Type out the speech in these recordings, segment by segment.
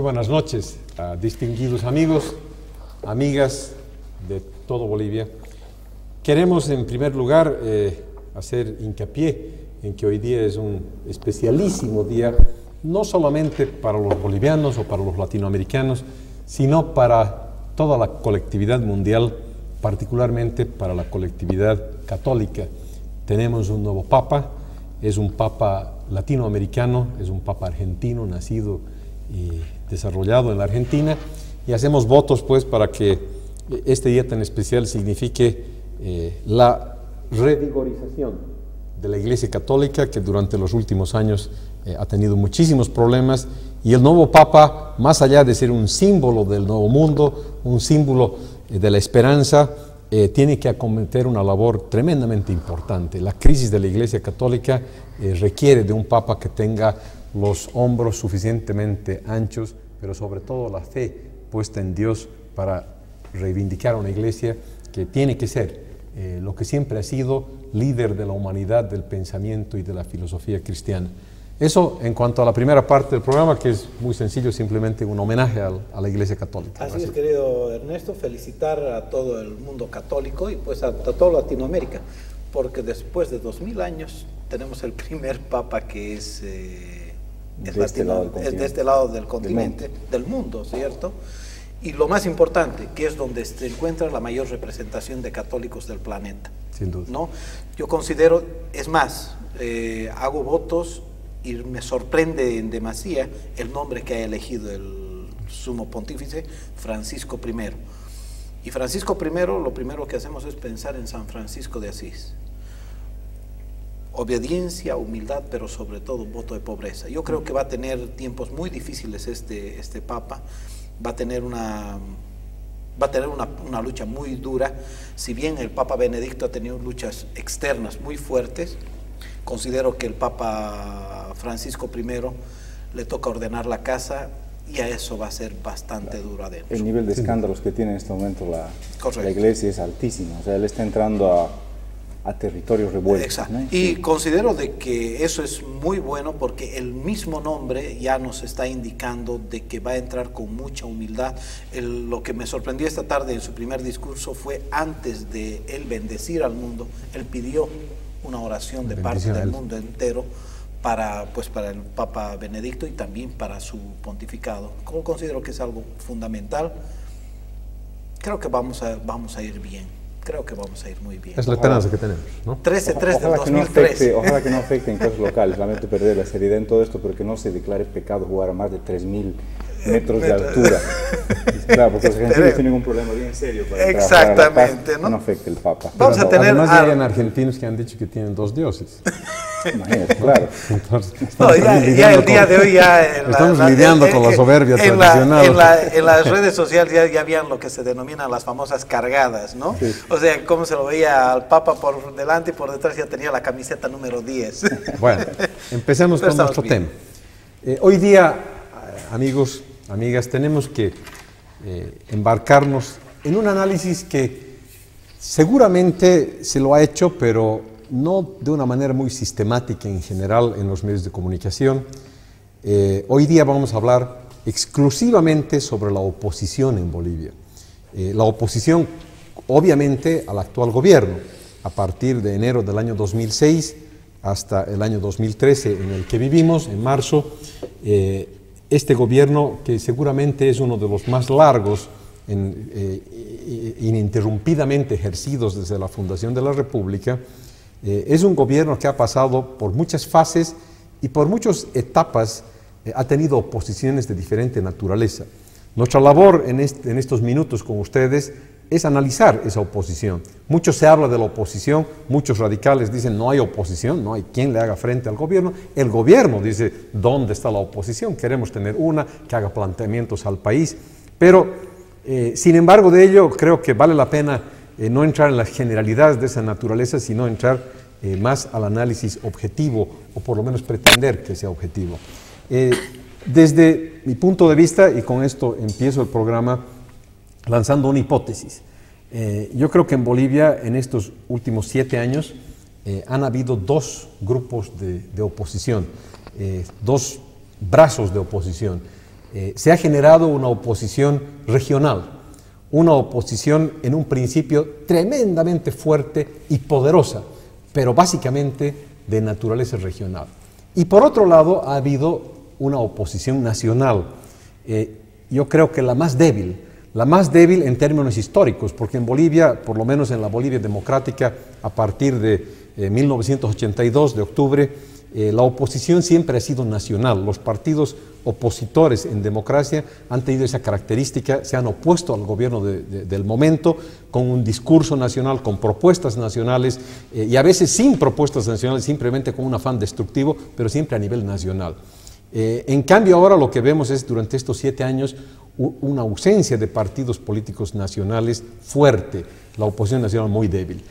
buenas noches a distinguidos amigos, amigas de todo Bolivia. Queremos en primer lugar hacer hincapié en que hoy día es un especialísimo día, no solamente para los bolivianos o para los latinoamericanos, sino para toda la colectividad mundial, particularmente para la colectividad católica. Tenemos un nuevo Papa, es un Papa latinoamericano, es un Papa argentino, nacido y desarrollado en la Argentina, y hacemos votos pues para que este día tan especial signifique la revigorización de la Iglesia Católica, que durante los últimos años ha tenido muchísimos problemas, y el nuevo Papa, más allá de ser un símbolo del nuevo mundo, un símbolo de la esperanza, tiene que acometer una labor tremendamente importante. La crisis de la Iglesia Católica requiere de un Papa que tenga los hombros suficientemente anchos, pero sobre todo la fe puesta en Dios para reivindicar una Iglesia que tiene que ser lo que siempre ha sido, líder de la humanidad, del pensamiento y de la filosofía cristiana. Eso en cuanto a la primera parte del programa, que es muy sencillo, simplemente un homenaje a la Iglesia Católica. Así es, querido Ernesto, felicitar a todo el mundo católico y pues a toda Latinoamérica, porque después de 2000 años tenemos el primer Papa que es de este lado del continente, del mundo, ¿cierto? Y lo más importante, que es donde se encuentra la mayor representación de católicos del planeta. Sin duda. ¿No? Yo considero, es más, hago votos y me sorprende en demasía el nombre que ha elegido el sumo pontífice, Francisco I. Y Francisco I, lo primero que hacemos es pensar en San Francisco de Asís. Obediencia, humildad, pero sobre todo un voto de pobreza. Yo creo que va a tener tiempos muy difíciles este Papa, va a tener una lucha muy dura. Si bien el Papa Benedicto ha tenido luchas externas muy fuertes, considero que el Papa Francisco I le toca ordenar la casa y a eso va a ser bastante duro adentro. El nivel de escándalos que tiene en este momento la Iglesia es altísimo, o sea, él está entrando a territorios revueltos. Exacto. ¿No? Y considero de que eso es muy bueno porque el mismo nombre ya nos está indicando de que va a entrar con mucha humildad. Lo que me sorprendió esta tarde en su primer discurso fue, antes de él bendecir al mundo, él pidió una oración de parte del mundo entero para el Papa Benedicto y también para su pontificado. Considero que es algo fundamental. Creo que vamos a ir bien. Creo que vamos a ir muy bien. Es la esperanza que tenemos, ¿no? 13-3 del 2003. Ojalá que no afecte en casos locales. Lamento perder la seriedad en todo esto, porque no se declare pecado jugar a más de 3000 metros de altura. Claro, porque los argentinos tienen un problema bien serio para exactamente, ¿no? No afecte el Papa. Vamos a tener además ya hay argentinos que han dicho que tienen dos dioses. Imagínate, claro. Entonces, ya el día de hoy ya estamos lidiando con la soberbia tradicional. En las redes sociales ya habían lo que se denominan las famosas cargadas, ¿no? Sí. O sea, cómo se lo veía al Papa por delante y por detrás ya tenía la camiseta número 10. Bueno, empecemos con nuestro tema. Hoy día, amigos, amigas, tenemos que embarcarnos en un análisis que seguramente se lo ha hecho, pero no de una manera muy sistemática en general en los medios de comunicación. Hoy día vamos a hablar exclusivamente sobre la oposición en Bolivia. La oposición, obviamente, al actual gobierno, a partir de enero del año 2006 hasta el año 2013, en el que vivimos, en marzo. Este gobierno, que seguramente es uno de los más largos ininterrumpidamente ejercidos desde la fundación de la República, es un gobierno que ha pasado por muchas fases y por muchas etapas, ha tenido oposiciones de diferente naturaleza. Nuestra labor en estos minutos con ustedes es analizar esa oposición. Mucho se habla de la oposición, muchos radicales dicen no hay oposición, no hay quien le haga frente al gobierno. El gobierno dice ¿dónde está la oposición? Queremos tener una que haga planteamientos al país. Pero sin embargo de ello creo que vale la pena no entrar en las generalidades de esa naturaleza, sino entrar más al análisis objetivo, o por lo menos pretender que sea objetivo. Desde mi punto de vista, y con esto empiezo el programa lanzando una hipótesis. Yo creo que en Bolivia, en estos últimos 7 años, han habido dos grupos de oposición, dos brazos de oposición. se ha generado una oposición regional, una oposición en un principio tremendamente fuerte y poderosa, pero básicamente de naturaleza regional. Y por otro lado ha habido una oposición nacional, yo creo que la más débil en términos históricos, porque en Bolivia, por lo menos en la Bolivia democrática, a partir de 1982, de octubre, la oposición siempre ha sido nacional. Los partidos opositores en democracia han tenido esa característica, se han opuesto al gobierno del momento con un discurso nacional, con propuestas nacionales y a veces sin propuestas nacionales, simplemente con un afán destructivo, pero siempre a nivel nacional. En cambio ahora lo que vemos es durante estos 7 años una ausencia de partidos políticos nacionales fuerte, la oposición nacional muy débil.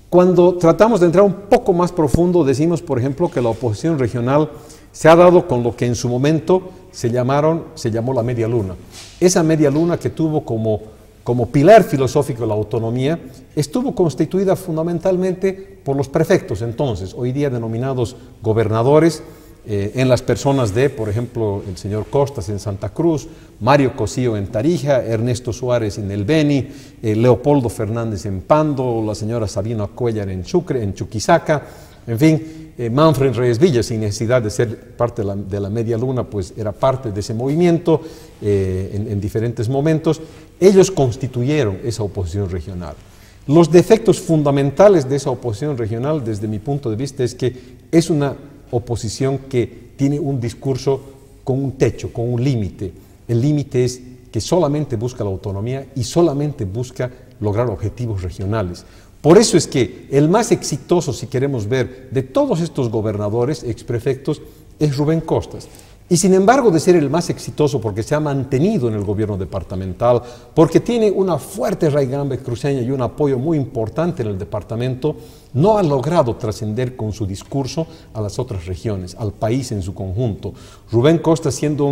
Cuando tratamos de entrar un poco más profundo, decimos, por ejemplo, que la oposición regional se ha dado con lo que en su momento se llamó la media luna. Esa media luna que tuvo como pilar filosófico la autonomía, estuvo constituida fundamentalmente por los prefectos entonces, hoy día denominados gobernadores, en las personas de, por ejemplo, el señor Costas en Santa Cruz, Mario Cosío en Tarija, Ernesto Suárez en El Beni, Leopoldo Fernández en Pando, la señora Sabina Cuellar en Sucre, en Chuquisaca, en fin, Manfred Reyes Villa, sin necesidad de ser parte de la media luna, pues era parte de ese movimiento en diferentes momentos. Ellos constituyeron esa oposición regional. Los defectos fundamentales de esa oposición regional, desde mi punto de vista, es que es una oposición que tiene un discurso con un techo, con un límite. El límite es que solamente busca la autonomía y solamente busca lograr objetivos regionales. Por eso es que el más exitoso, si queremos ver, de todos estos gobernadores, exprefectos, es Rubén Costas. Y sin embargo, de ser el más exitoso porque se ha mantenido en el gobierno departamental, porque tiene una fuerte raigambre cruceña y un apoyo muy importante en el departamento, no ha logrado trascender con su discurso a las otras regiones, al país en su conjunto. Rubén Costas, siendo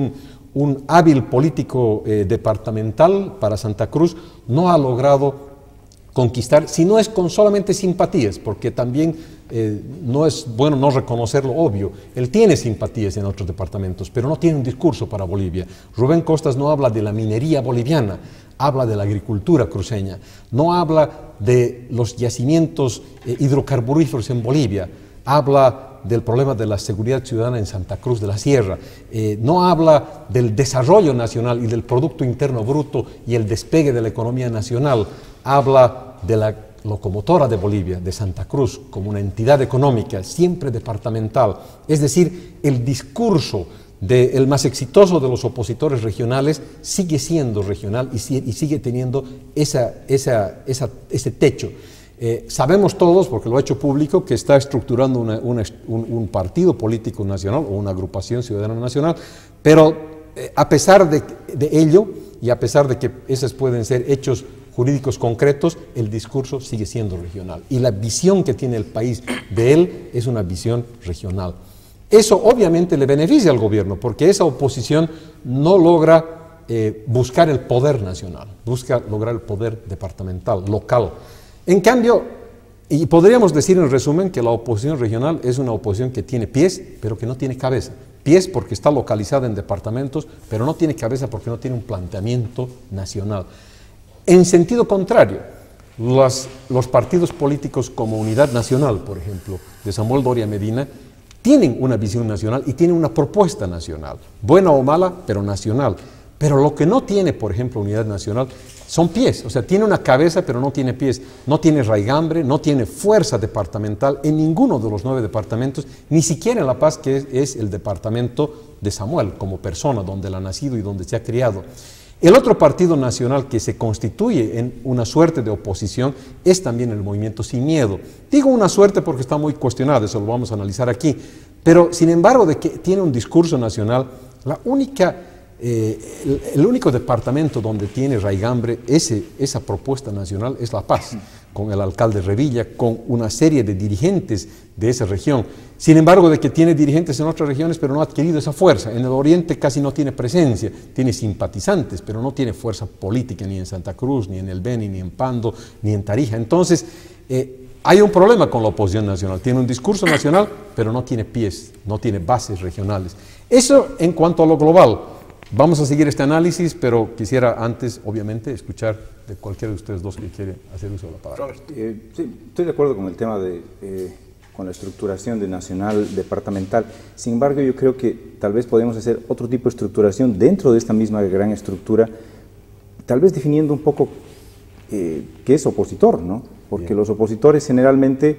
un hábil político departamental para Santa Cruz, no ha logrado conquistar, si no es con solamente simpatías, porque también no es bueno no reconocer lo obvio. Él tiene simpatías en otros departamentos, pero no tiene un discurso para Bolivia. Rubén Costas no habla de la minería boliviana, habla de la agricultura cruceña, no habla de los yacimientos hidrocarburíferos en Bolivia, habla del problema de la seguridad ciudadana en Santa Cruz de la Sierra, no habla del desarrollo nacional y del Producto Interno Bruto y el despegue de la economía nacional, habla de la locomotora de Bolivia, de Santa Cruz, como una entidad económica, siempre departamental. Es decir, el discurso del más exitoso de los opositores regionales sigue siendo regional y sigue teniendo ese techo. Sabemos todos, porque lo ha hecho público, que está estructurando un partido político nacional o una agrupación ciudadana nacional, pero a pesar de ello y a pesar de que esos pueden ser hechos jurídicos concretos, el discurso sigue siendo regional y la visión que tiene el país de él es una visión regional. Eso obviamente le beneficia al gobierno porque esa oposición no logra buscar el poder nacional, busca lograr el poder departamental, local. En cambio, y podríamos decir en resumen que la oposición regional es una oposición que tiene pies, pero que no tiene cabeza. Pies porque está localizada en departamentos, pero no tiene cabeza porque no tiene un planteamiento nacional. En sentido contrario, los partidos políticos como Unidad Nacional, por ejemplo, de Samuel Doria Medina, tienen una visión nacional y tienen una propuesta nacional, buena o mala, pero nacional. Pero lo que no tiene, por ejemplo, Unidad Nacional, son pies, o sea, tiene una cabeza pero no tiene pies, no tiene raigambre, no tiene fuerza departamental en ninguno de los 9 departamentos, ni siquiera en La Paz, que es el departamento de Samuel como persona, donde él ha nacido y donde se ha criado. El otro partido nacional que se constituye en una suerte de oposición es también el Movimiento Sin Miedo. Digo una suerte porque está muy cuestionado, eso lo vamos a analizar aquí, pero sin embargo de que tiene un discurso nacional, el único departamento donde tiene raigambre esa propuesta nacional es La Paz, con el alcalde Revilla, con una serie de dirigentes de esa región. Sin embargo, de que tiene dirigentes en otras regiones, pero no ha adquirido esa fuerza. En el oriente casi no tiene presencia, tiene simpatizantes, pero no tiene fuerza política ni en Santa Cruz, ni en El Beni, ni en Pando, ni en Tarija. Entonces, hay un problema con la oposición nacional. Tiene un discurso nacional, pero no tiene pies, no tiene bases regionales. Eso en cuanto a lo global. Vamos a seguir este análisis, pero quisiera antes, obviamente, escuchar de cualquiera de ustedes dos que quiere hacer uso de la palabra. Sí, estoy de acuerdo con el tema con la estructuración de nacional, departamental. Sin embargo, yo creo que tal vez podemos hacer otro tipo de estructuración dentro de esta misma gran estructura, tal vez definiendo un poco qué es opositor, ¿no? Porque Bien. Los opositores generalmente,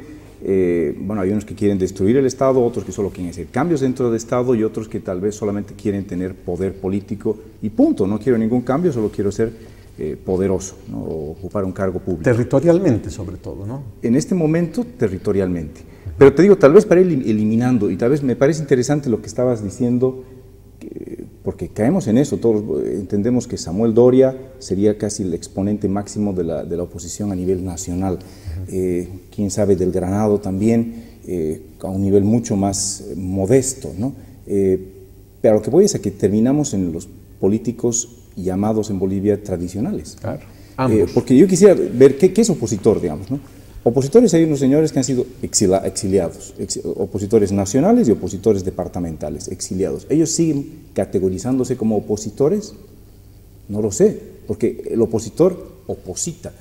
bueno, hay unos que quieren destruir el Estado, otros que solo quieren hacer cambios dentro del Estado y otros que tal vez solamente quieren tener poder político y punto, no quiero ningún cambio, solo quiero ser poderoso, ¿no? O ocupar un cargo público. Territorialmente, sobre todo, ¿no? En este momento, territorialmente. Pero te digo, tal vez para ir eliminando, y tal vez me parece interesante lo que estabas diciendo, porque caemos en eso, todos entendemos que Samuel Doria sería casi el exponente máximo de la oposición a nivel nacional. Quién sabe del Granado también, a un nivel mucho más modesto, ¿no? Pero lo que voy es a que terminamos en los políticos llamados en Bolivia tradicionales. Claro. Porque yo quisiera ver qué es opositor, digamos, ¿no? Opositores hay unos señores que han sido exiliados, opositores nacionales y opositores departamentales, exiliados. ¿Ellos siguen categorizándose como opositores? No lo sé, porque el opositor oposita,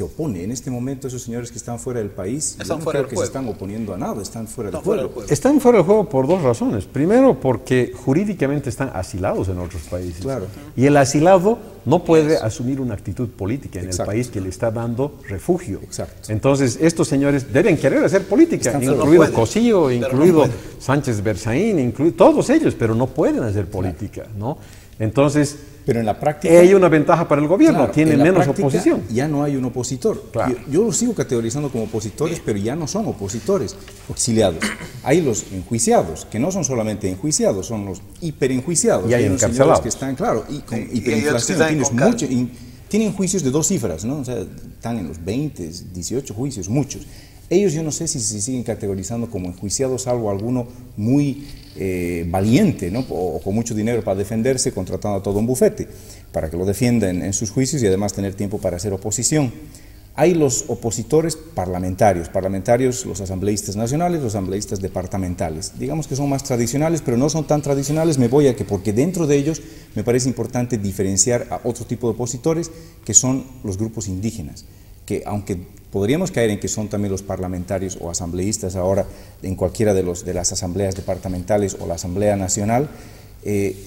opone. En este momento esos señores que están fuera del país, están no fuera creo que se están oponiendo a nada, están fuera del juego. Están fuera del juego por dos razones. Primero, porque jurídicamente están asilados en otros países. Claro. Y el asilado no puede asumir una actitud política en el país que le está dando refugio. Exacto. Entonces, estos señores deben querer hacer política, incluido Cosío, incluido Sánchez Berzaín, incluido todos ellos, pero no pueden hacer política, ¿no? Entonces, pero en la práctica hay una ventaja para el gobierno, claro, tiene menos oposición. Ya no hay un opositor. Claro. Yo los sigo categorizando como opositores, pero ya no son opositores, exiliados. Hay los enjuiciados, que no son solamente enjuiciados, son los hiperenjuiciados. Y hay unos señores que están, claro, y con hiperinflación, tienen juicios de 2 cifras, ¿no? O sea, están en los 20, 18 juicios, muchos. Ellos yo no sé si se siguen categorizando como enjuiciados, salvo alguno muy valiente, ¿no? O con mucho dinero para defenderse, contratando a todo un bufete para que lo defienda en sus juicios y además tener tiempo para hacer oposición. Hay los opositores parlamentarios, los asambleístas nacionales, los asambleístas departamentales. Digamos que son más tradicionales, pero no son tan tradicionales, porque dentro de ellos me parece importante diferenciar a otro tipo de opositores, que son los grupos indígenas, que aunque podríamos caer en que son también los parlamentarios o asambleístas ahora en cualquiera de las asambleas departamentales o la Asamblea Nacional,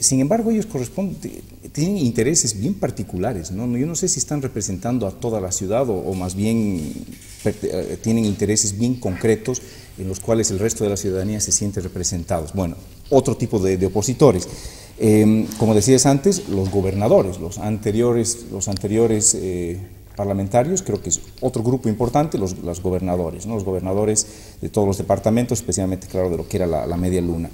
sin embargo ellos tienen intereses bien particulares, ¿no? Yo no sé si están representando a toda la ciudad o más bien tienen intereses bien concretos en los cuales el resto de la ciudadanía se siente representados. Bueno, otro tipo de opositores. Como decías antes, los gobernadores, los anteriores parlamentarios, creo que es otro grupo importante, los gobernadores, ¿no? Los gobernadores de todos los departamentos, especialmente, claro, de lo que era la media luna.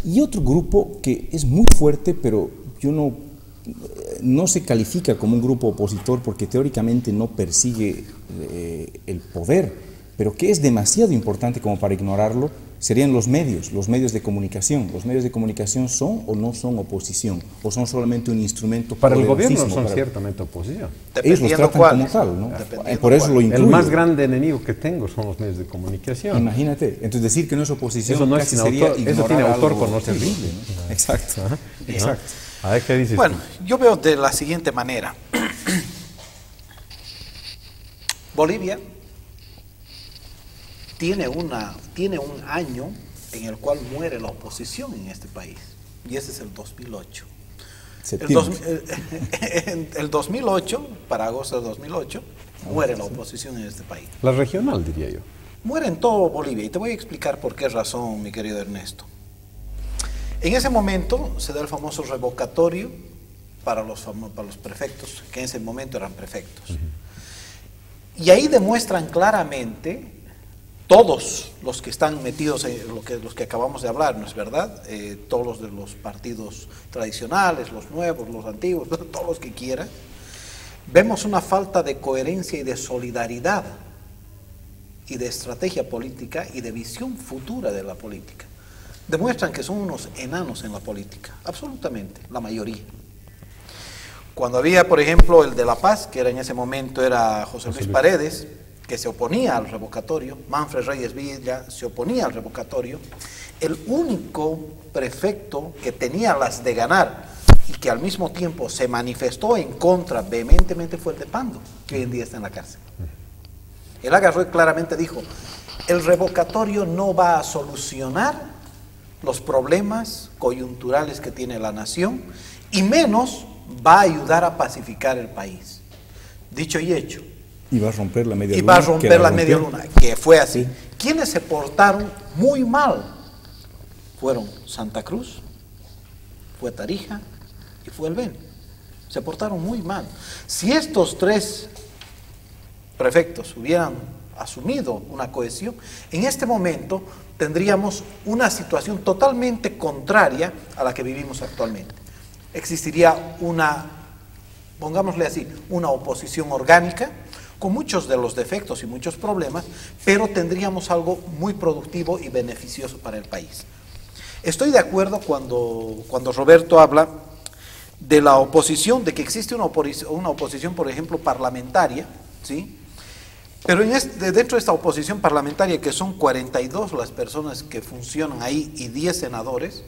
Y otro grupo que es muy fuerte, pero yo no se califica como un grupo opositor porque teóricamente no persigue el poder, pero que es demasiado importante como para ignorarlo, serían los medios de comunicación. ¿Los medios de comunicación son o no son oposición? ¿O son solamente un instrumento para el gobierno? Son ciertamente oposición. Ellos los tratan como tal, ¿no? Por eso lo incluyo. El más grande enemigo que tengo son los medios de comunicación. Imagínate. Entonces decir que no es oposición eso no es sería eso tiene autor con no servible, ¿no? Exacto. Ajá. Exacto. A ver, ¿qué dices? Bueno, yo veo de la siguiente manera. Bolivia tiene un año en el cual muere la oposición en este país, y ese es el 2008. El 2008, para agosto de 2008, muere la oposición en este país. La regional, diría yo. Muere en todo Bolivia, y te voy a explicar por qué razón, mi querido Ernesto. En ese momento se da el famoso revocatorio para los prefectos, que en ese momento eran prefectos. Y ahí demuestran claramente todos los que están metidos en los que acabamos de hablar, ¿no es verdad? Todos los de los partidos tradicionales, los nuevos, los antiguos, todos los que quieran, vemos una falta de coherencia y de solidaridad y de estrategia política y de visión futura de la política. Demuestran que son unos enanos en la política, absolutamente, la mayoría. Cuando había, por ejemplo, el de La Paz, que era en ese momento era José Luis Paredes, que se oponía al revocatorio, Manfred Reyes Villa se oponía al revocatorio, el único prefecto que tenía las de ganar y que al mismo tiempo se manifestó en contra vehementemente fue el de Pando, que hoy en día está en la cárcel. Él agarró y claramente dijo, el revocatorio no va a solucionar los problemas coyunturales que tiene la nación y menos va a ayudar a pacificar el país. Dicho y hecho. Y va a romper la media luna. Y va a romper la media luna, que fue así. Sí. Quienes se portaron muy mal fueron Santa Cruz, fue Tarija y fue el Beni. Se portaron muy mal. Si estos tres prefectos hubieran asumido una cohesión, en este momento tendríamos una situación totalmente contraria a la que vivimos actualmente. Existiría una, pongámosle así, una oposición orgánica, con muchos de los defectos y muchos problemas, pero tendríamos algo muy productivo y beneficioso para el país. Estoy de acuerdo cuando Roberto habla de la oposición, de que existe una oposición, por ejemplo, parlamentaria, ¿sí? Pero dentro de esta oposición parlamentaria, que son 42 las personas que funcionan ahí y 10 senadores,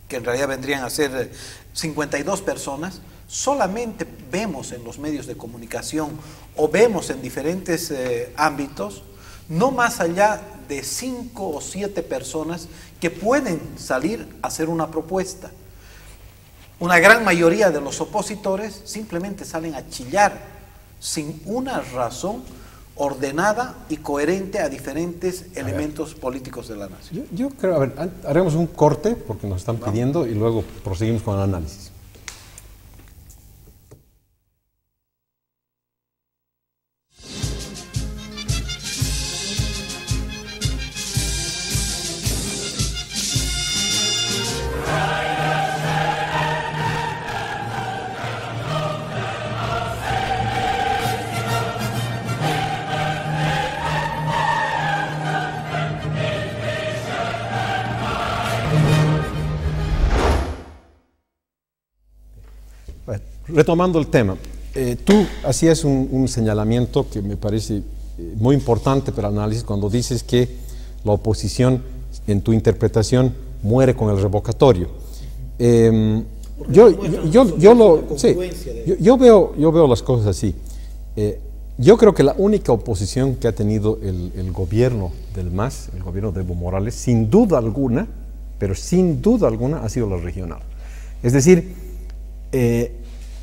que en realidad vendrían a ser 52 personas, solamente vemos en los medios de comunicación o vemos en diferentes ámbitos, no más allá de 5 o 7 personas que pueden salir a hacer una propuesta. Una gran mayoría de los opositores simplemente salen a chillar sin una razón ordenada y coherente a diferentes elementos políticos de la nación. Yo creo, a ver, haremos un corte porque nos están pidiendo y luego proseguimos con el análisis. Retomando el tema, tú hacías un señalamiento que me parece muy importante para el análisis cuando dices que la oposición, en tu interpretación, muere con el revocatorio. Yo veo las cosas así. Yo creo que la única oposición que ha tenido el gobierno del MAS, el gobierno de Evo Morales, sin duda alguna, pero sin duda alguna, ha sido la regional. Es decir,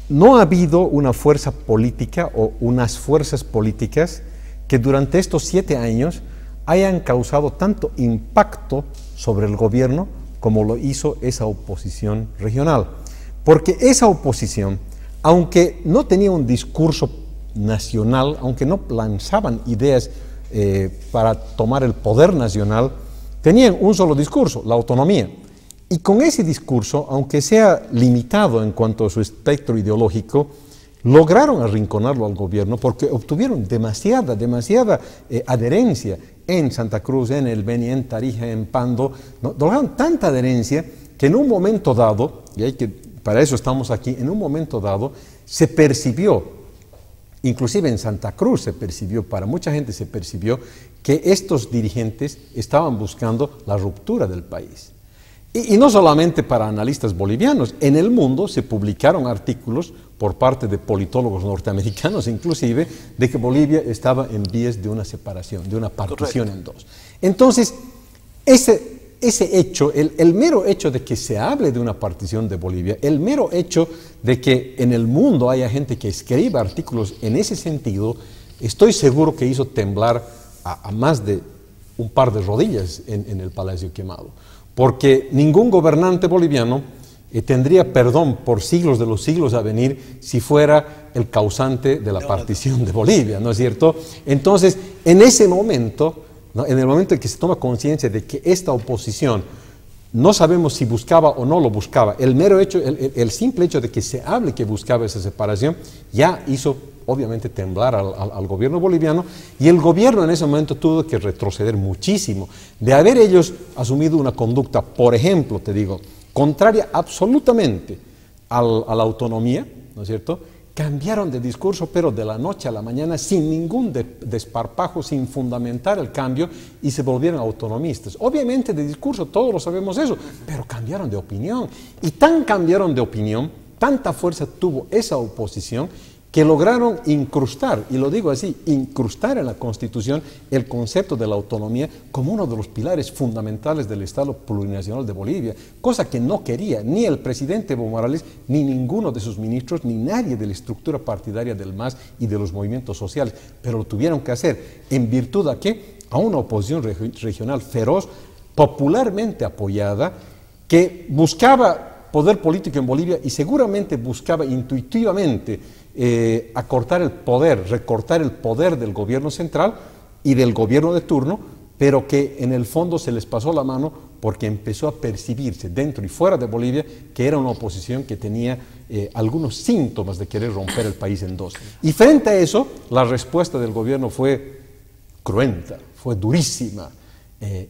no ha habido una fuerza política o unas fuerzas políticas que durante estos 7 años hayan causado tanto impacto sobre el gobierno como lo hizo esa oposición regional. Porque esa oposición, aunque no tenía un discurso nacional, aunque no lanzaban ideas para tomar el poder nacional, tenían un solo discurso, la autonomía. Y con ese discurso, aunque sea limitado en cuanto a su espectro ideológico, lograron arrinconarlo al gobierno porque obtuvieron demasiada adherencia en Santa Cruz, en el Beni, en Tarija, en Pando. Lograron tanta adherencia que en un momento dado, y para eso estamos aquí, en un momento dado se percibió, inclusive en Santa Cruz se percibió, para mucha gente se percibió que estos dirigentes estaban buscando la ruptura del país. Y no solamente para analistas bolivianos, en el mundo se publicaron artículos por parte de politólogos norteamericanos inclusive, de que Bolivia estaba en vías de una separación, de una partición en dos. Entonces, ese hecho, el mero hecho de que se hable de una partición de Bolivia, el mero hecho de que en el mundo haya gente que escriba artículos en ese sentido, estoy seguro que hizo temblar a más de un par de rodillas en el Palacio Quemado. Porque ningún gobernante boliviano tendría perdón por siglos de los siglos a venir si fuera el causante de la partición de Bolivia, ¿no es cierto? Entonces, en ese momento, ¿no?, en el momento en que se toma conciencia de que esta oposición, no sabemos si buscaba o no lo buscaba, el mero hecho, el simple hecho de que se hable que buscaba esa separación, ya hizo obviamente temblar al gobierno boliviano, y el gobierno en ese momento tuvo que retroceder muchísimo. De haber ellos asumido una conducta, por ejemplo, te digo, contraria absolutamente a la autonomía, ¿no es cierto?, cambiaron de discurso, pero de la noche a la mañana, sin ningún desparpajo, sin fundamentar el cambio, y se volvieron autonomistas. Obviamente de discurso, todos lo sabemos eso, pero cambiaron de opinión. Y tan cambiaron de opinión, tanta fuerza tuvo esa oposición, que lograron incrustar, y lo digo así, incrustar en la Constitución el concepto de la autonomía como uno de los pilares fundamentales del Estado plurinacional de Bolivia, cosa que no quería ni el presidente Evo Morales, ni ninguno de sus ministros, ni nadie de la estructura partidaria del MAS y de los movimientos sociales, pero lo tuvieron que hacer. ¿En virtud a qué? A una oposición regional feroz, popularmente apoyada, que buscaba poder político en Bolivia y seguramente buscaba intuitivamente acortar el poder, recortar el poder del gobierno central y del gobierno de turno, pero que en el fondo se les pasó la mano porque empezó a percibirse dentro y fuera de Bolivia que era una oposición que tenía algunos síntomas de querer romper el país en dos. Y frente a eso, la respuesta del gobierno fue cruenta, fue durísima.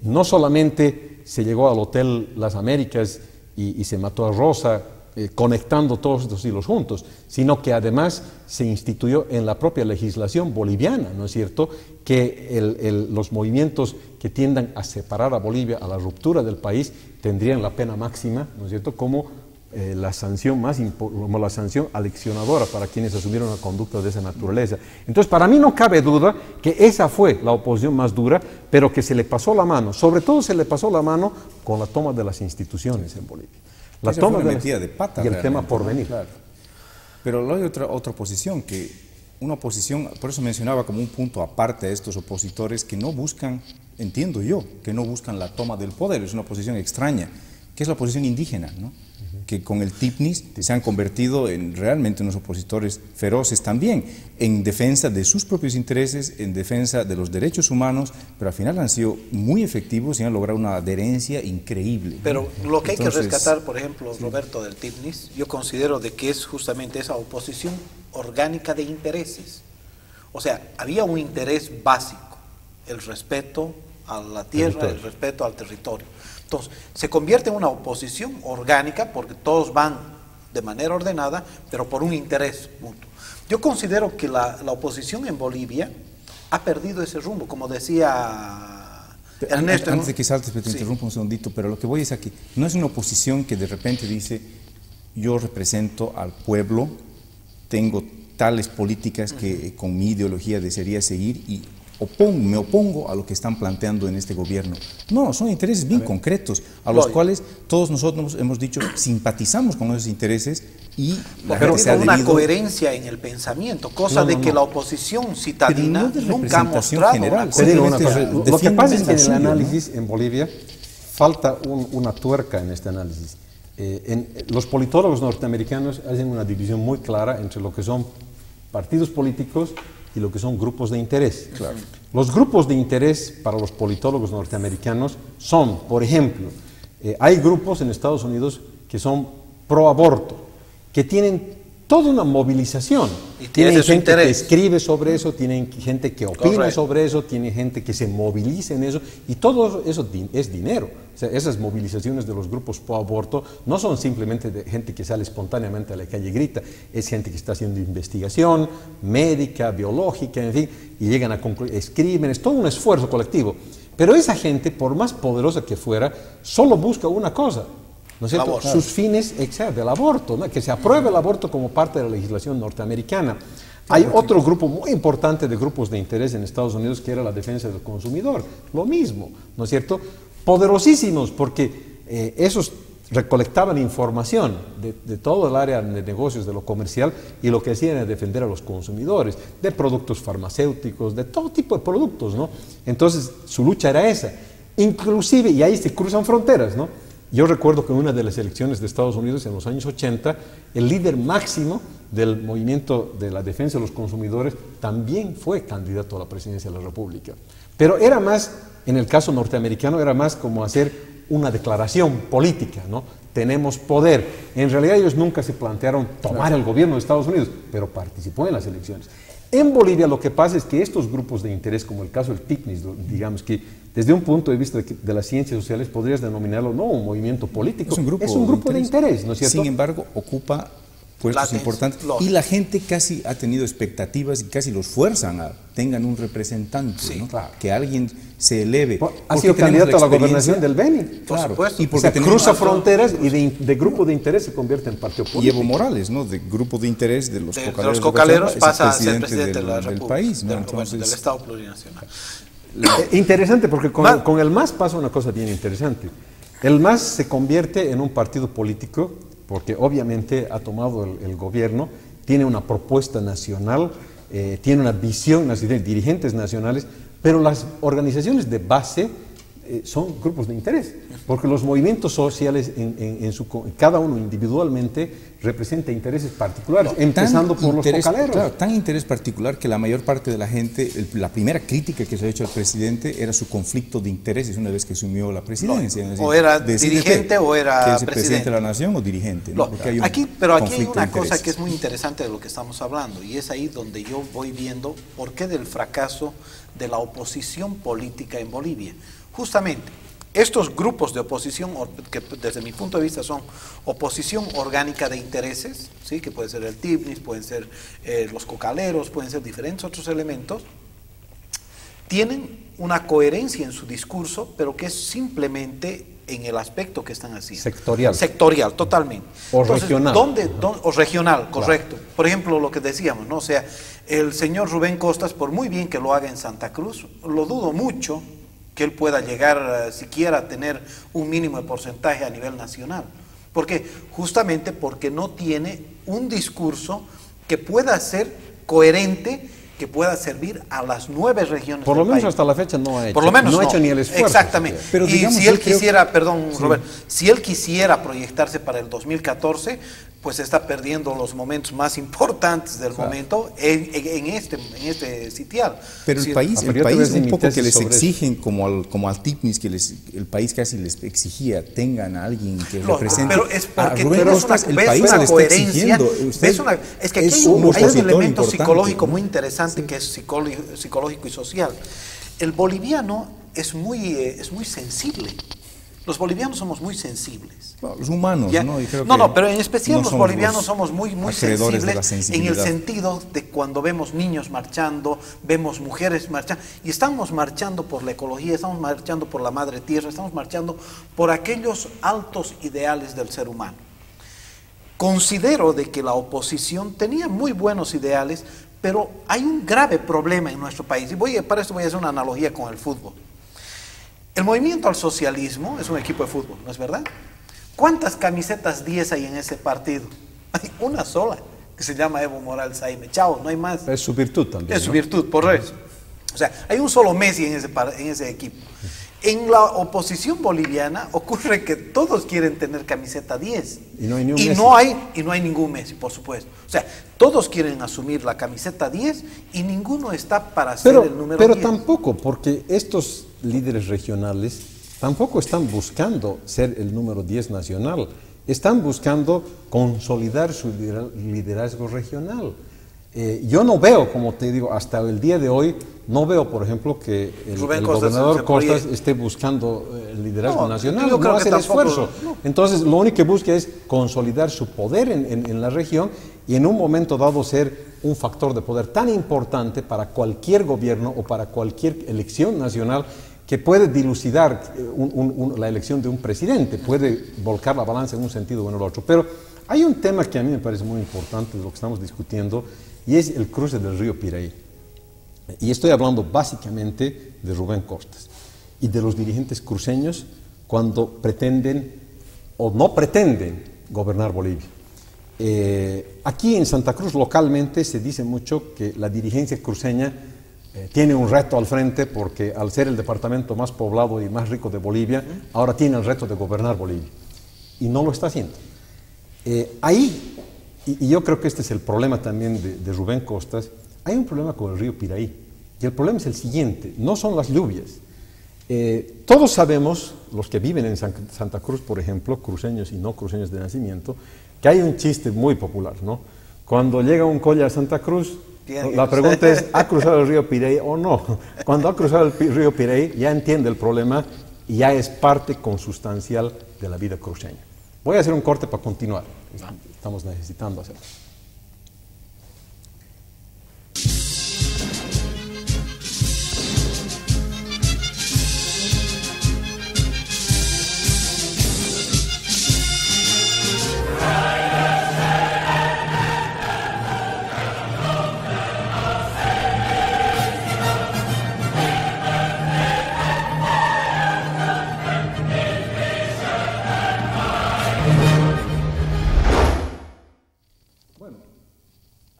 No solamente se llegó al Hotel Las Américas y se mató a Rosa, conectando todos estos hilos juntos, sino que además se instituyó en la propia legislación boliviana, ¿no es cierto?, que los movimientos que tiendan a separar a Bolivia, a la ruptura del país, tendrían la pena máxima, ¿no es cierto?, como la sanción como la sanción aleccionadora para quienes asumieron una conducta de esa naturaleza. Entonces, para mí no cabe duda que esa fue la oposición más dura, pero que se le pasó la mano, sobre todo se le pasó la mano con la toma de las instituciones en Bolivia. La toma de metida de pata y el tema por venir. Claro. Pero hay otra oposición, que una oposición, por eso mencionaba como un punto aparte a estos opositores que no buscan, entiendo yo, que no buscan la toma del poder, es una oposición extraña, que es la oposición indígena, ¿no? Que con el TIPNIS se han convertido en realmente unos opositores feroces también, en defensa de sus propios intereses, en defensa de los derechos humanos, pero al final han sido muy efectivos y han logrado una adherencia increíble. Pero lo que hay que rescatar, por ejemplo, Roberto, del TIPNIS, yo considero de que es justamente esa oposición orgánica de intereses. O sea, había un interés básico, el respeto a la tierra, el respeto al territorio. Entonces, se convierte en una oposición orgánica porque todos van de manera ordenada, pero por un interés mutuo. Yo considero que la oposición en Bolivia ha perdido ese rumbo, como decía Ernesto. Antes de que saltes, te interrumpo un segundito, pero lo que voy es aquí, no es una oposición que de repente dice, yo represento al pueblo, tengo tales políticas que con mi ideología desearía seguir y me opongo a lo que están planteando en este gobierno. No, son intereses bien concretos, a los cuales todos nosotros hemos dicho, simpatizamos con esos intereses y la gente se ha adherido. Una coherencia en el pensamiento, cosa de que la oposición citadina nunca ha mostrado general. Lo que pasa es que en el análisis en Bolivia falta una tuerca en este análisis. Los politólogos norteamericanos hacen una división muy clara entre lo que son partidos políticos y lo que son grupos de interés. Claro. Los grupos de interés para los politólogos norteamericanos son, por ejemplo, hay grupos en Estados Unidos que son pro aborto, que tienen toda una movilización. Y tienen gente que escribe sobre eso, tienen gente que opina sobre eso, tienen gente que se moviliza en eso, y todo eso es dinero. O sea, esas movilizaciones de los grupos pro aborto no son simplemente de gente que sale espontáneamente a la calle y grita, es gente que está haciendo investigación médica, biológica, en fin, y llegan a concluir, escriben, es todo un esfuerzo colectivo. Pero esa gente, por más poderosa que fuera, solo busca una cosa, ¿no es cierto? Sus fines del aborto, ¿no? Que se apruebe el aborto como parte de la legislación norteamericana. Hay otro grupo muy importante de grupos de interés en Estados Unidos que era la defensa del consumidor, lo mismo, ¿no es cierto? Poderosísimos porque esos recolectaban información de todo el área de negocios, de lo comercial, y lo que hacían era defender a los consumidores, de productos farmacéuticos, de todo tipo de productos, ¿no? Entonces su lucha era esa, inclusive, y ahí se cruzan fronteras, ¿no? Yo recuerdo que en una de las elecciones de Estados Unidos en los años 80, el líder máximo del movimiento de la defensa de los consumidores también fue candidato a la presidencia de la República. Pero era más, en el caso norteamericano, era más como hacer una declaración política, ¿no? Tenemos poder. En realidad ellos nunca se plantearon tomar el gobierno de Estados Unidos, pero participó en las elecciones. En Bolivia lo que pasa es que estos grupos de interés, como el caso del TIPNIS, digamos que desde un punto de vista de las ciencias sociales podrías denominarlo no un movimiento político, es un grupo de interés, ¿no es cierto? Sin embargo, ocupa puestos importantes. Y la gente casi ha tenido expectativas y casi los fuerzan a tengan un representante, sí, ¿no? Claro. Que alguien se eleve. Ha sido candidato a la gobernación del Beni. Claro. Y porque cruza fronteras y de grupo de interés se convierte en partido político. Y Evo Morales, ¿no? De grupo de interés de los cocaleros pasa a ser presidente del país, ¿no? Entonces, del Estado plurinacional. Interesante, porque con el MAS pasa una cosa bien interesante. El MAS se convierte en un partido político porque obviamente ha tomado el gobierno, tiene una propuesta nacional, tiene una visión nacional, dirigentes nacionales, pero las organizaciones de base son grupos de interés, porque los movimientos sociales, cada uno individualmente, representa intereses particulares, empezando por los cocaleros. Claro, tan interés particular que la mayor parte de la gente, la primera crítica que se ha hecho al presidente era su conflicto de intereses una vez que asumió la presidencia. No, o era dirigente o era presidente de la nación o dirigente. ¿no? Aquí hay una cosa que es muy interesante de lo que estamos hablando, y es ahí donde yo voy viendo por qué del fracaso de la oposición política en Bolivia. Justamente, estos grupos de oposición, que desde mi punto de vista son oposición orgánica de intereses, ¿sí? Que puede ser el TIBNIS, pueden ser los cocaleros, pueden ser diferentes otros elementos, tienen una coherencia en su discurso, pero que es simplemente en el aspecto que están haciendo. Sectorial. Sectorial, totalmente. O entonces, regional. O regional, correcto. Claro. Por ejemplo, lo que decíamos, ¿no? O sea, el señor Rubén Costas, por muy bien que lo haga en Santa Cruz, lo dudo mucho que él pueda llegar siquiera a tener un mínimo de porcentaje a nivel nacional. ¿Por qué? Justamente porque no tiene un discurso que pueda ser coherente, que pueda servir a las 9 regiones por lo menos país. Hasta la fecha no ha hecho. Por lo menos no ha hecho ni el esfuerzo. Exactamente. Pero digamos, y si él quisiera, perdón, sí, Robert, si él quisiera proyectarse para el 2014, pues está perdiendo los momentos más importantes del momento en este sitial. Pero el país un poco que les exigen, como al TIBNIS, que el país casi les exigía, tengan a alguien que represente. Pero es porque el país le está exigiendo. Es que aquí hay un elemento psicológico muy interesante, que es psicológico y social. El boliviano es muy sensible. Los bolivianos somos muy sensibles. No, los humanos, ¿no? Y creo pero en especial los bolivianos somos muy sensibles en el sentido de cuando vemos niños marchando, vemos mujeres marchando, y estamos marchando por la ecología, estamos marchando por la madre tierra, estamos marchando por aquellos altos ideales del ser humano. Considero de que la oposición tenía muy buenos ideales, pero hay un grave problema en nuestro país, y para esto voy a hacer una analogía con el fútbol. El movimiento al socialismo es un equipo de fútbol, ¿no es verdad? ¿Cuántas camisetas 10 hay en ese partido? Hay una sola, que se llama Evo Morales Jaime. Chao, no hay más. Es su virtud también. Es su virtud, por eso. O sea, hay un solo Messi en ese equipo. En la oposición boliviana ocurre que todos quieren tener camiseta 10. Y no hay ningún Messi. No hay ningún Messi, por supuesto. O sea, todos quieren asumir la camiseta 10 y ninguno está para ser el número 10. Pero tampoco, porque estos líderes regionales tampoco están buscando ser el número 10 nacional. Están buscando consolidar su liderazgo regional. Yo no veo, como te digo, hasta el día de hoy, no veo, por ejemplo, que el gobernador Costas esté buscando el liderazgo nacional, no hace el esfuerzo. Entonces, lo único que busca es consolidar su poder en la región y en un momento dado ser un factor de poder tan importante para cualquier gobierno o para cualquier elección nacional que puede dilucidar la elección de un presidente, puede volcar la balanza en un sentido o en el otro. Pero hay un tema que a mí me parece muy importante de lo que estamos discutiendo, y es el cruce del río Piraí. Y estoy hablando básicamente de Rubén Costas y de los dirigentes cruceños cuando pretenden o no pretenden gobernar Bolivia. Aquí en Santa Cruz localmente se dice mucho que la dirigencia cruceña tiene un reto al frente porque al ser el departamento más poblado y más rico de Bolivia, ahora tiene el reto de gobernar Bolivia. Y no lo está haciendo. Y yo creo que este es el problema también de Rubén Costas. Hay un problema con el río Piraí. Y el problema es el siguiente, no son las lluvias. Todos sabemos, los que viven en Santa Cruz, por ejemplo, cruceños y no cruceños de nacimiento, que hay un chiste muy popular, ¿no? Cuando llega un colla a Santa Cruz, la pregunta es, ¿ha cruzado el río Piraí o no? Cuando ha cruzado el río Piraí, ya entiende el problema y ya es parte consustancial de la vida cruceña. Voy a hacer un corte para continuar. Estamos necesitando hacerlo.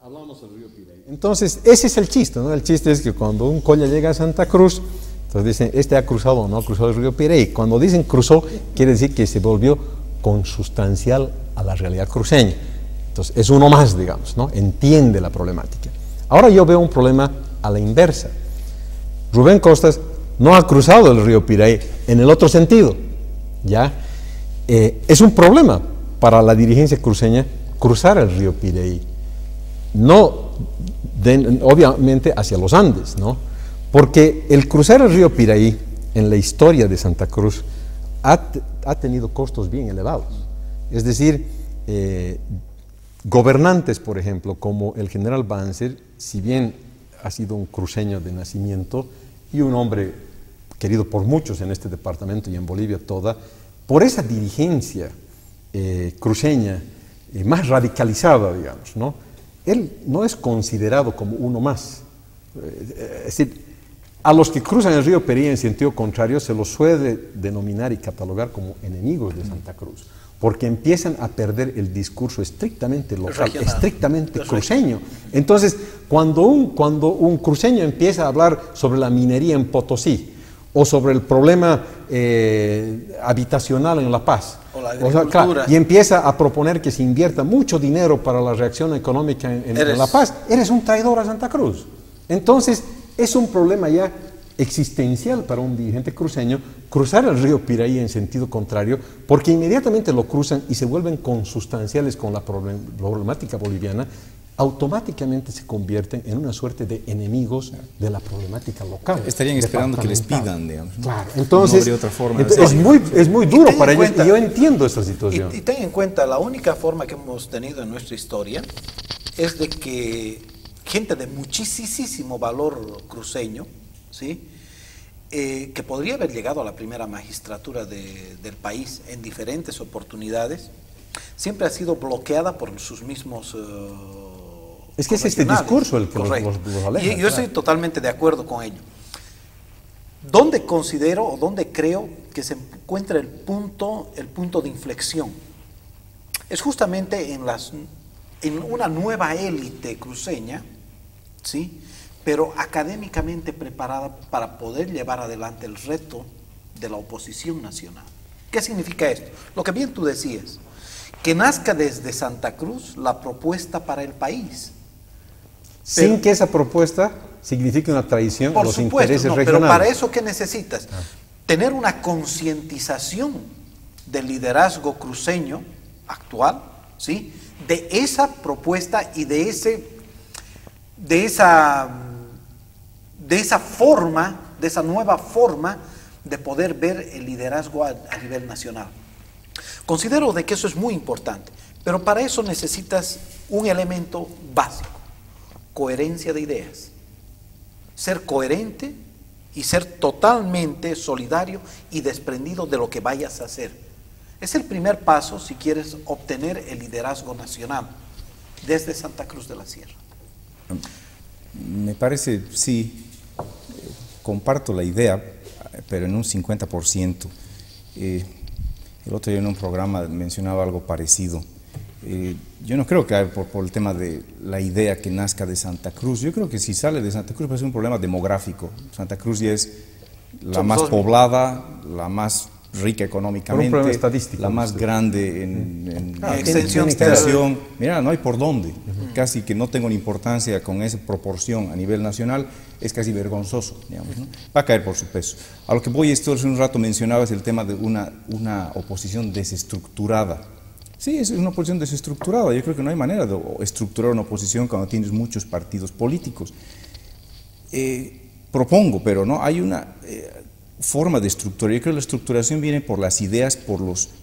Hablamos del río Pirey. Entonces, ese es el chiste, ¿no? El chiste es que cuando un colla llega a Santa Cruz, entonces dicen, este ha cruzado o no ha cruzado el río Pirey. Cuando dicen cruzó, quiere decir que se volvió consustancial a la realidad cruceña. Entonces, es uno más, digamos, ¿no? Entiende la problemática. Ahora yo veo un problema a la inversa. Rubén Costas no ha cruzado el río Pirey en el otro sentido, ¿ya? Es un problema para la dirigencia cruceña cruzar el río Pirey. No, obviamente, hacia los Andes, ¿no? Porque el cruzar el río Pirey en la historia de Santa Cruz ha tenido costos bien elevados. Es decir, gobernantes, por ejemplo, como el general Banzer, si bien ha sido un cruceño de nacimiento y un hombre querido por muchos en este departamento y en Bolivia toda, por esa dirigencia cruceña más radicalizada, digamos, ¿no? Él no es considerado como uno más. Es decir, a los que cruzan el río Pirey en sentido contrario se los suele denominar y catalogar como enemigos de Santa Cruz, porque empiezan a perder el discurso estrictamente local, estrictamente cruceño. Entonces, cuando un cruceño empieza a hablar sobre la minería en Potosí, o sobre el problema habitacional en La Paz, claro, y empieza a proponer que se invierta mucho dinero para la reacción económica en La Paz, eres un traidor a Santa Cruz. Entonces, es un problema ya existencial para un dirigente cruceño cruzar el río Pirey en sentido contrario, porque inmediatamente lo cruzan y se vuelven consustanciales con la problemática boliviana, automáticamente se convierten en una suerte de enemigos de la problemática local. Estarían esperando que les pidan, digamos, ¿no? Claro, entonces, no habría otra forma es muy duro para ellos, y yo entiendo esta situación. Y ten en cuenta, la única forma que hemos tenido en nuestra historia es de que gente de muchísimo valor cruceño, ¿sí?, que podría haber llegado a la primera magistratura del país en diferentes oportunidades, siempre ha sido bloqueada por sus mismos es que es este discurso el que los aleja. Y yo estoy totalmente de acuerdo con ello. ¿Dónde considero o dónde creo que se encuentra el punto de inflexión? Es justamente en una nueva élite cruceña, ¿sí?, pero académicamente preparada para poder llevar adelante el reto de la oposición nacional. ¿Qué significa esto? Lo que bien tú decías, que nazca desde Santa Cruz la propuesta para el país. Sin que esa propuesta signifique una traición a los intereses regionales. Pero para eso, ¿qué necesitas? Tener una concientización del liderazgo cruceño actual, ¿sí?, de esa propuesta y de esa nueva forma de poder ver el liderazgo a nivel nacional. Considero de que eso es muy importante, pero para eso necesitas un elemento básico: coherencia de ideas. Ser coherente y ser totalmente solidario y desprendido de lo que vayas a hacer. Es el primer paso si quieres obtener el liderazgo nacional desde Santa Cruz de la Sierra. Me parece, sí, comparto la idea, pero en un 50%. El otro día en un programa mencionaba algo parecido. Yo no creo que por el tema de la idea que nazca de Santa Cruz. Yo creo que si sale de Santa Cruz va a ser un problema demográfico. Santa Cruz ya es la más poblada, la más rica económicamente, la más grande en extensión. Mira, no hay por dónde. Casi que no tengo ni importancia con esa proporción a nivel nacional, es casi vergonzoso, digamos, ¿no? Va a caer por su peso. A lo que voy, esto hace un rato mencionabas el tema de una oposición desestructurada. Sí, es una oposición desestructurada. Yo creo que no hay manera de estructurar una oposición cuando tienes muchos partidos políticos. Propongo, pero no hay forma de estructura. Yo creo que la estructuración viene por las ideas,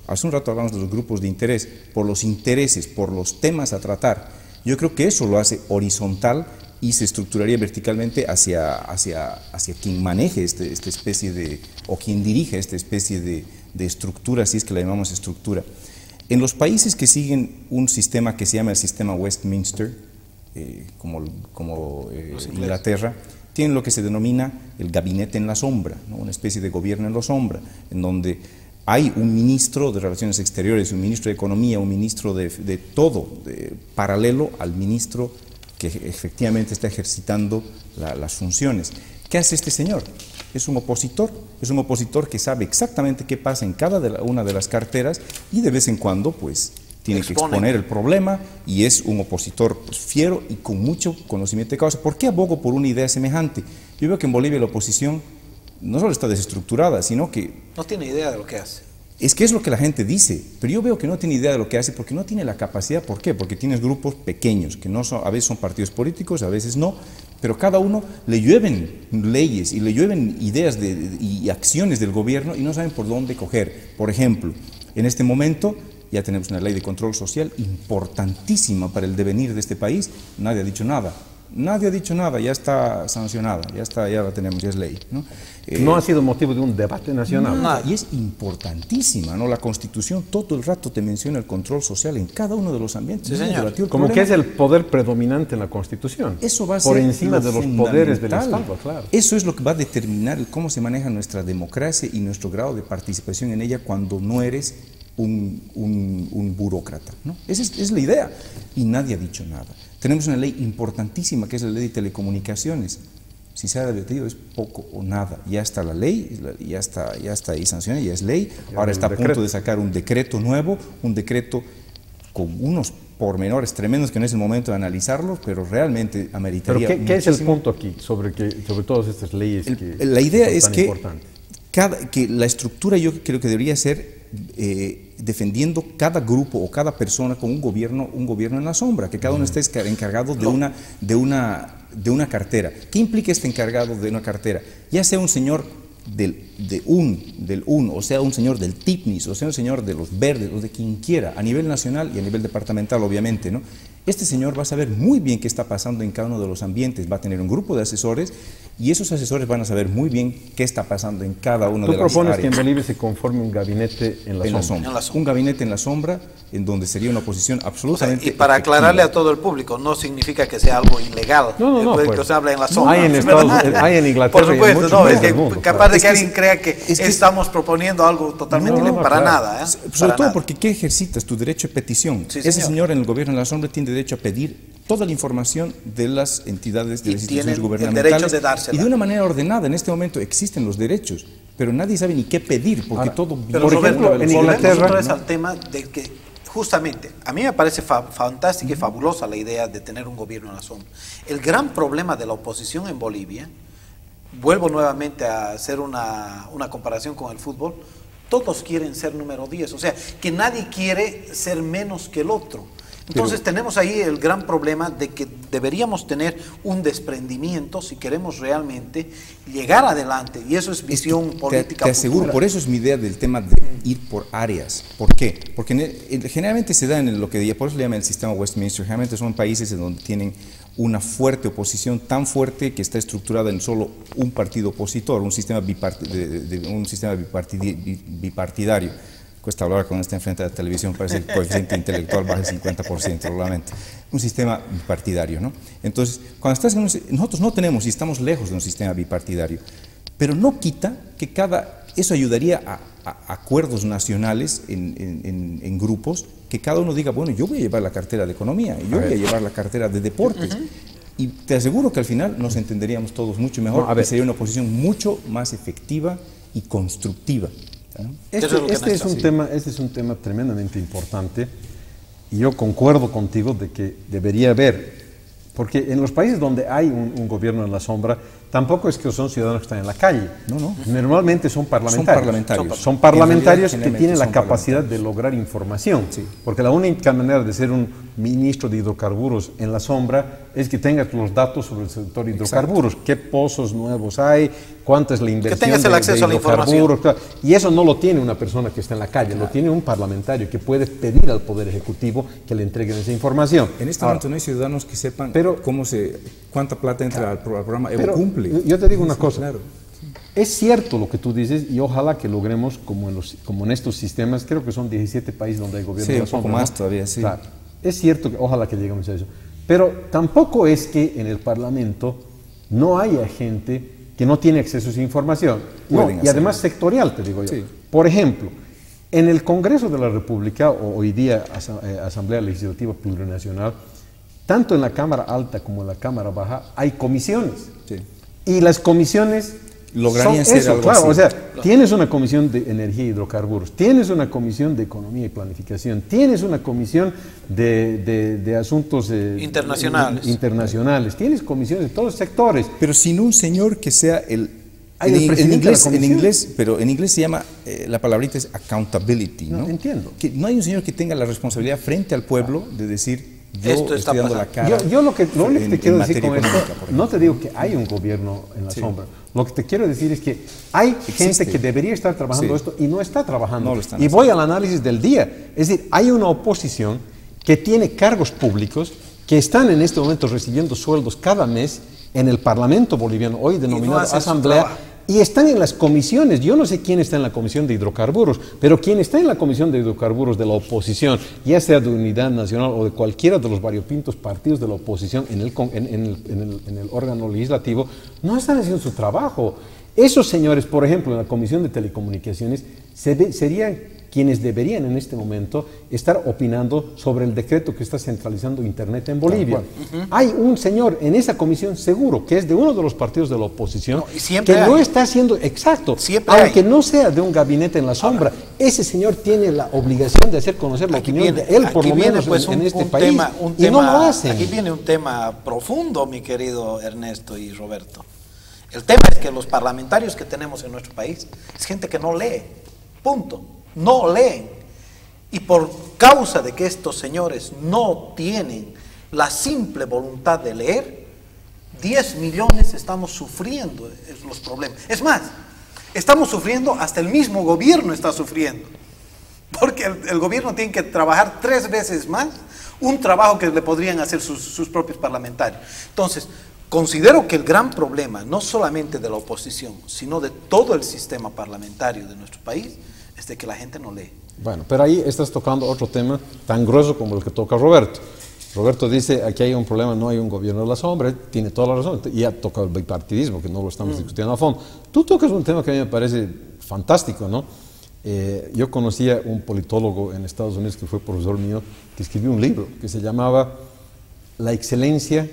hace un rato hablamos de los grupos de interés, por los intereses, por los temas a tratar. Yo creo que eso lo hace horizontal y se estructuraría verticalmente hacia quien maneje esta especie de, o quien dirige esta especie de estructura, si es que la llamamos estructura. En los países que siguen un sistema que se llama el sistema Westminster, como Inglaterra, tienen lo que se denomina el gabinete en la sombra, ¿no? Una especie de gobierno en la sombra, en donde hay un ministro de Relaciones Exteriores, un ministro de Economía, un ministro de todo, paralelo al ministro que efectivamente está ejercitando las funciones. ¿Qué hace este señor? Es un opositor que sabe exactamente qué pasa en cada una de las carteras y de vez en cuando pues tiene que exponer el problema, y es un opositor pues, fiero y con mucho conocimiento de causa. ¿Por qué abogo por una idea semejante? Yo veo que en Bolivia la oposición no solo está desestructurada, sino que... no tiene idea de lo que hace. Es que es lo que la gente dice, pero yo veo que no tiene idea de lo que hace porque no tiene la capacidad. ¿Por qué? Porque tienes grupos pequeños, que no son, a veces son partidos políticos, a veces no, pero cada uno le llueven leyes y le llueven ideas y acciones del gobierno y no saben por dónde coger. Por ejemplo, en este momento ya tenemos una ley de control social importantísima para el devenir de este país. Nadie ha dicho nada. Nadie ha dicho nada, ya está sancionada, ya la tenemos, ya es ley, ¿no? No ha sido motivo de un debate nacional. Nada, y es importantísima, ¿no? La Constitución todo el rato te menciona el control social en cada uno de los ambientes. Sí, señor. Como que es el poder predominante en la Constitución. Eso va a por ser encima de los poderes del Estado, claro. Eso es lo que va a determinar cómo se maneja nuestra democracia y nuestro grado de participación en ella cuando no eres un burócrata, ¿no? Esa es la idea, y nadie ha dicho nada. Tenemos una ley importantísima que es la ley de telecomunicaciones. Si se ha debatido es poco o nada. Ya está la ley, ya está ahí sancionada, ya es ley. Ahora está a punto de sacar un decreto nuevo, un decreto con unos pormenores tremendos que no es el momento de analizarlos, pero realmente ameritaría. ¿Pero qué es el punto aquí sobre todas estas leyes? La idea es que la estructura yo creo que debería ser defendiendo cada grupo o cada persona con un gobierno en la sombra, que cada uno esté encargado de una cartera. ¿Qué implica este encargado de una cartera? Ya sea un señor del o sea un señor del TIPNIS, o sea un señor de los verdes, o de quien quiera, a nivel nacional y a nivel departamental, obviamente, ¿no? Este señor va a saber muy bien qué está pasando en cada uno de los ambientes, va a tener un grupo de asesores y esos asesores van a saber muy bien qué está pasando en cada una de las áreas. ¿Tú propones que en Bolivia se conforme un gabinete en la sombra? Un gabinete en la sombra, en donde sería una posición absolutamente... O sea, y para aclararle a todo el público, no significa que sea algo ilegal. No, pues, que se habla en la sombra. Hay en Inglaterra. Por supuesto, no, es que mundo, capaz de que alguien crea que estamos proponiendo algo totalmente ilegal, para nada. Sobre todo porque ¿qué ejercitas? Tu derecho de petición. Sí, ese señor en el gobierno en la sombra tiene derecho a pedir toda la información de las entidades, de las instituciones gubernamentales, el derecho de dársela. y de una manera ordenada. En este momento existen los derechos, pero nadie sabe ni qué pedir, porque todo... Pero por ejemplo, en Inglaterra... Volvemos al tema de que, justamente, a mí me parece fantástica y fabulosa la idea de tener un gobierno en la sombra. El gran problema de la oposición en Bolivia, vuelvo nuevamente a hacer una comparación con el fútbol, todos quieren ser número 10, o sea, que nadie quiere ser menos que el otro. Entonces tenemos ahí el gran problema de que deberíamos tener un desprendimiento si queremos realmente llegar adelante, y eso es visión política. Te aseguro, por eso es mi idea del tema de ir por áreas. ¿Por qué? Porque generalmente se da en lo que por eso le llaman el sistema Westminster. Generalmente son países en donde tienen una fuerte oposición, tan fuerte que está estructurada en solo un partido opositor, un sistema bipartidario. Cuesta hablar cuando está enfrente de la televisión, parece que el coeficiente intelectual baja el 50%, lo lamento. Un sistema bipartidario, ¿no? Entonces, cuando estás nosotros no tenemos y estamos lejos de un sistema bipartidario, pero no quita que eso ayudaría a acuerdos nacionales en grupos, que cada uno diga, bueno, yo voy a llevar la cartera de economía, y yo voy a llevar la cartera de deportes. Y te aseguro que al final nos entenderíamos todos mucho mejor, y sería una oposición mucho más efectiva y constructiva. Este es un tema tremendamente importante, y yo concuerdo contigo de que debería haber, porque en los países donde hay un gobierno en la sombra, tampoco es que son ciudadanos que están en la calle. No. Normalmente son parlamentarios. Son parlamentarios que tienen la capacidad de lograr información, porque la única manera de ser un ministro de hidrocarburos en la sombra es que tengas los datos sobre el sector de hidrocarburos, qué pozos nuevos hay, cuánta es la inversión que tengas el acceso a la información. Y eso no lo tiene una persona que está en la calle, lo tiene un parlamentario que puede pedir al Poder Ejecutivo que le entreguen esa información. En este momento no hay ciudadanos que sepan cuánta plata entra al programa Evo Cumple. Yo te digo una cosa. Claro. Es cierto lo que tú dices y ojalá que logremos, como en estos sistemas, creo que son 17 países donde hay gobierno de la sombra. Un poco más todavía, sí. Claro. Es cierto que ojalá que lleguemos a eso. Pero tampoco es que en el Parlamento no haya gente que no tiene acceso a esa información. No, y además sectorial, te digo yo. Sí. Por ejemplo, en el Congreso de la República, o hoy día Asamblea Legislativa Plurinacional, tanto en la Cámara Alta como en la Cámara Baja, hay comisiones. Sí. Y las comisiones lograrían ser algo claro, así. O sea, tienes una comisión de energía y hidrocarburos, tienes una comisión de economía y planificación, tienes una comisión de asuntos internacionales, tienes comisiones de todos los sectores. Pero sin un señor que sea en inglés se llama, la palabrita es accountability, ¿no? Entiendo. Que no hay un señor que tenga la responsabilidad frente al pueblo de decir, yo estoy dando la cara. Yo lo único que te quiero decir con esto, no te digo que hay un gobierno en la sombra. Lo que te quiero decir es que hay gente que debería estar trabajando esto y no está trabajando. No lo están haciendo. Voy al análisis del día. Es decir, hay una oposición que tiene cargos públicos que están en este momento recibiendo sueldos cada mes en el Parlamento boliviano, hoy denominado Asamblea, y están en las comisiones. Yo no sé quién está en la Comisión de Hidrocarburos, pero quien está en la Comisión de Hidrocarburos de la oposición, ya sea de Unidad Nacional o de cualquiera de los variopintos partidos de la oposición en el órgano legislativo, no están haciendo su trabajo. Esos señores, por ejemplo, en la Comisión de Telecomunicaciones, serían quienes deberían en este momento estar opinando sobre el decreto que está centralizando Internet en Bolivia. Hay un señor en esa comisión seguro que es de uno de los partidos de la oposición que no está haciendo, aunque no sea de un gabinete en la sombra, ese señor tiene la obligación de hacer conocer la opinión de él, por lo menos en este país, y no lo hacen. Aquí viene un tema profundo, mi querido Ernesto y Roberto. El tema es que los parlamentarios que tenemos en nuestro país es gente que no lee, punto. No leen, y por causa de que estos señores no tienen la simple voluntad de leer, 10 millones estamos sufriendo los problemas. Es más, estamos sufriendo, hasta el mismo gobierno está sufriendo, porque el gobierno tiene que trabajar 3 veces más un trabajo que le podrían hacer sus propios parlamentarios. Entonces, considero que el gran problema, no solamente de la oposición, sino de todo el sistema parlamentario de nuestro país, es de que la gente no lee. Bueno, pero ahí estás tocando otro tema tan grueso como el que toca Roberto. Roberto dice, aquí hay un problema, no hay un gobierno de la sombra, tiene toda la razón, y ha tocado el bipartidismo, que no lo estamos discutiendo a fondo. Tú tocas un tema que a mí me parece fantástico, ¿no? Yo conocía un politólogo en Estados Unidos que fue profesor mío, que escribió un libro que se llamaba La excelencia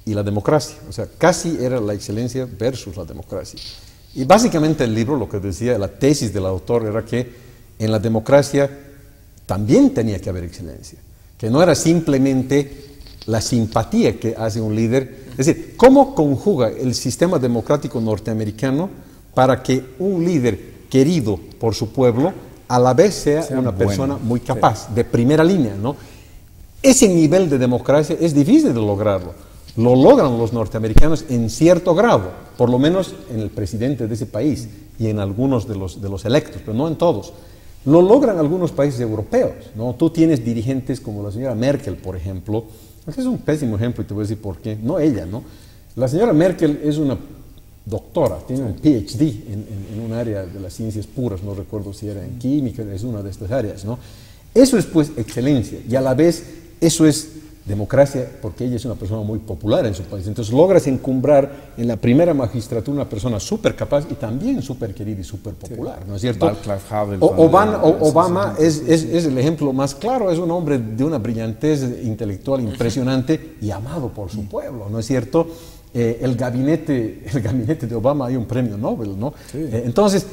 y la democracia. O sea, casi era la excelencia versus la democracia. Y básicamente el libro, lo que decía, la tesis del autor era que en la democracia también tenía que haber excelencia, que no era simplemente la simpatía que hace un líder. Es decir, ¿cómo conjuga el sistema democrático norteamericano para que un líder querido por su pueblo a la vez sea una persona muy capaz, de primera línea, ¿no? Ese nivel de democracia es difícil de lograrlo. Lo logran los norteamericanos en cierto grado, por lo menos en el presidente de ese país y en algunos de los electos, pero no en todos. Lo logran algunos países europeos, ¿no? Tú tienes dirigentes como la señora Merkel, por ejemplo, que es un pésimo ejemplo y te voy a decir por qué, no ella, ¿no? La señora Merkel es una doctora, tiene un PhD en un área de las ciencias puras, no recuerdo si era en química, es una de estas áreas, ¿no? Eso es pues excelencia y a la vez eso es democracia, porque ella es una persona muy popular en su país. Entonces logras encumbrar en la primera magistratura una persona súper capaz y también súper querida y súper popular, ¿no es cierto? Obama es el ejemplo más claro, es un hombre de una brillantez intelectual impresionante y amado por su pueblo, ¿no es cierto? El gabinete de Obama hay un premio Nobel, ¿no? Sí. Entonces,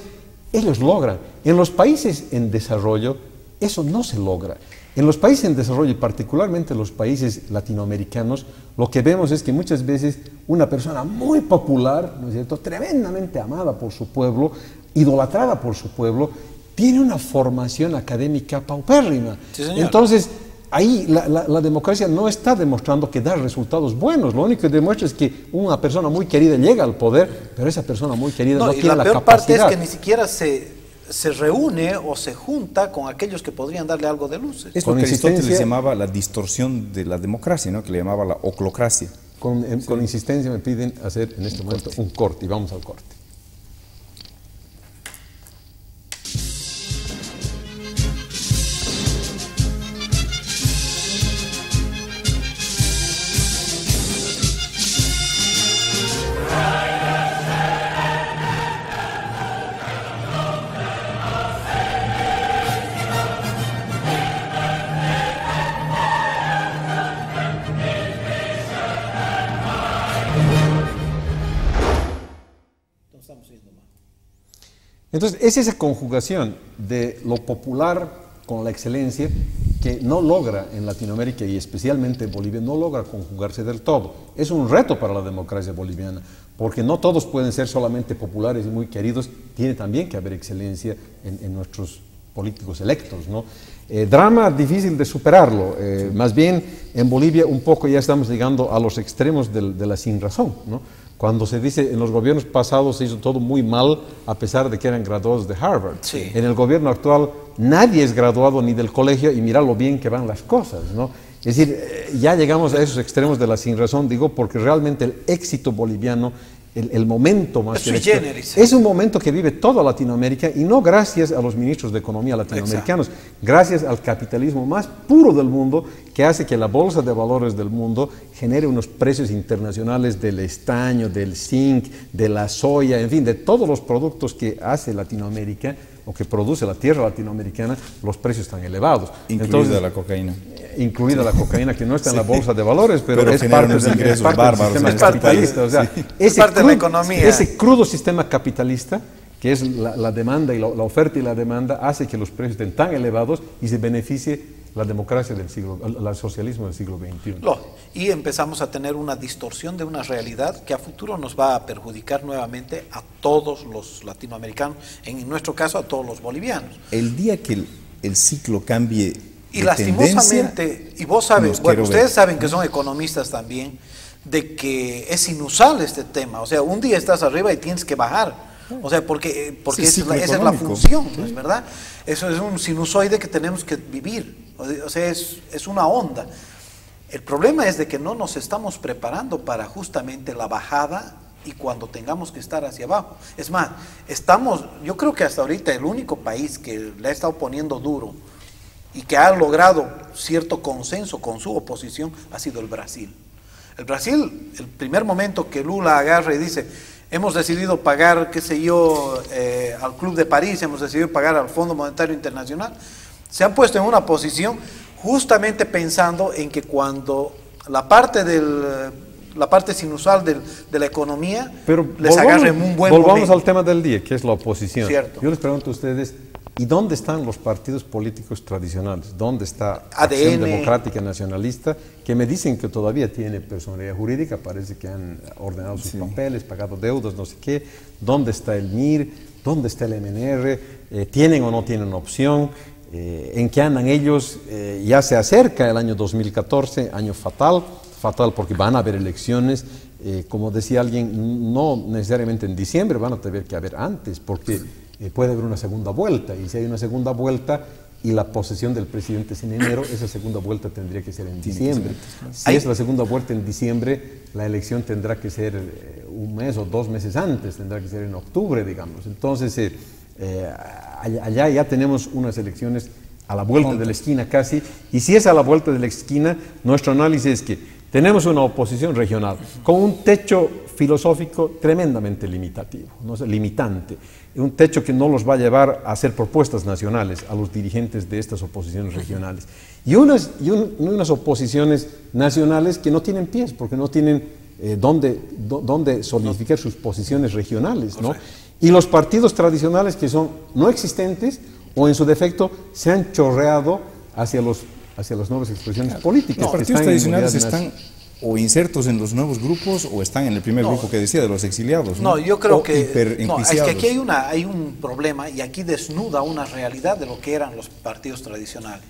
ellos logran. En los países en desarrollo, eso no se logra. En los países en desarrollo, y particularmente los países latinoamericanos, lo que vemos es que muchas veces una persona muy popular, ¿no es cierto?, tremendamente amada por su pueblo, idolatrada por su pueblo, tiene una formación académica paupérrima. Sí, entonces, ahí la democracia no está demostrando que da resultados buenos. Lo único que demuestra es que una persona muy querida llega al poder, pero esa persona muy querida no tiene la capacidad. La peor parte es que ni siquiera se reúne o se junta con aquellos que podrían darle algo de luces. Es lo que Aristóteles llamaba la distorsión de la democracia, ¿no? Que le llamaba la oclocracia. Con insistencia me piden hacer en este momento un corte, y vamos al corte. Entonces, es esa conjugación de lo popular con la excelencia que no logra en Latinoamérica y especialmente en Bolivia, no logra conjugarse del todo. Es un reto para la democracia boliviana, porque no todos pueden ser solamente populares y muy queridos, tiene también que haber excelencia en nuestros políticos electos, ¿no? Drama difícil de superarlo, más bien en Bolivia un poco ya estamos llegando a los extremos de la sinrazón, ¿no? Cuando se dice en los gobiernos pasados se hizo todo muy mal a pesar de que eran graduados de Harvard. Sí. En el gobierno actual nadie es graduado ni del colegio y mira lo bien que van las cosas, ¿no? Es decir, ya llegamos a esos extremos de la sinrazón, digo, porque realmente el éxito boliviano, el momento más es un momento que vive toda Latinoamérica y no gracias a los ministros de economía latinoamericanos, gracias al capitalismo más puro del mundo que hace que la bolsa de valores del mundo genere unos precios internacionales del estaño, del zinc, de la soya, en fin, de todos los productos que hace Latinoamérica o que produce la tierra latinoamericana, los precios están elevados. Incluida la cocaína. Incluida la cocaína, que no está en la bolsa de valores, pero es parte del sistema capitalista. O sea, ese crudo sistema capitalista, que es la demanda y la oferta y la demanda, hace que los precios estén tan elevados y se beneficie la democracia del siglo, el socialismo del siglo XXI. Y empezamos a tener una distorsión de una realidad que a futuro nos va a perjudicar nuevamente a todos los latinoamericanos, en nuestro caso a todos los bolivianos. El día que el ciclo cambie y lastimosamente, y vos sabes, bueno, ustedes saben que son economistas también, de que es sinusal este tema, o sea, un día estás arriba y tienes que bajar, o sea, porque esa es la función, ¿no es verdad? Eso es un sinusoide que tenemos que vivir, o sea, es una onda. El problema es de que no nos estamos preparando para justamente la bajada y cuando tengamos que estar hacia abajo. Es más, yo creo que hasta ahorita el único país que le ha estado poniendo duro y que ha logrado cierto consenso con su oposición ha sido el Brasil. El Brasil, el primer momento que Lula agarra y dice, hemos decidido pagar, qué sé yo, al Club de París, hemos decidido pagar al Fondo Monetario Internacional, se han puesto en una posición justamente pensando en que cuando la parte sinusal de la economía les agarre en un buen momento. Volvamos al tema del día, que es la oposición. Cierto. Yo les pregunto a ustedes, ¿y dónde están los partidos políticos tradicionales? ¿Dónde está ADN, Acción Democrática Nacionalista? Que me dicen que todavía tiene personalidad jurídica, parece que han ordenado sus papeles, pagado deudas, no sé qué. ¿Dónde está el MIR? ¿Dónde está el MNR? ¿Tienen o no tienen opción? ¿En qué andan ellos? Ya se acerca el año 2014, año fatal porque van a haber elecciones, como decía alguien, no necesariamente en diciembre, van a tener que haber antes, porque puede haber una segunda vuelta, y si hay una segunda vuelta y la posesión del presidente es en enero, esa segunda vuelta tendría que ser en diciembre. Si es la segunda vuelta en diciembre, la elección tendrá que ser un mes o 2 meses antes, tendrá que ser en octubre, digamos. Entonces, allá ya tenemos unas elecciones a la vuelta de la esquina casi, y si es a la vuelta de la esquina, nuestro análisis es que tenemos una oposición regional con un techo filosófico tremendamente limitativo, ¿no? Limitante, un techo que no los va a llevar a hacer propuestas nacionales a los dirigentes de estas oposiciones regionales, y unas oposiciones nacionales que no tienen pies, porque no tienen dónde solidificar sus posiciones regionales, ¿no? Y los partidos tradicionales que son no existentes o en su defecto se han chorreado hacia las nuevas expresiones políticas. Los partidos tradicionales están o insertos en los nuevos grupos o están en el primer grupo que decía, de los exiliados. No, yo creo que es que aquí hay un problema y aquí desnuda una realidad de lo que eran los partidos tradicionales.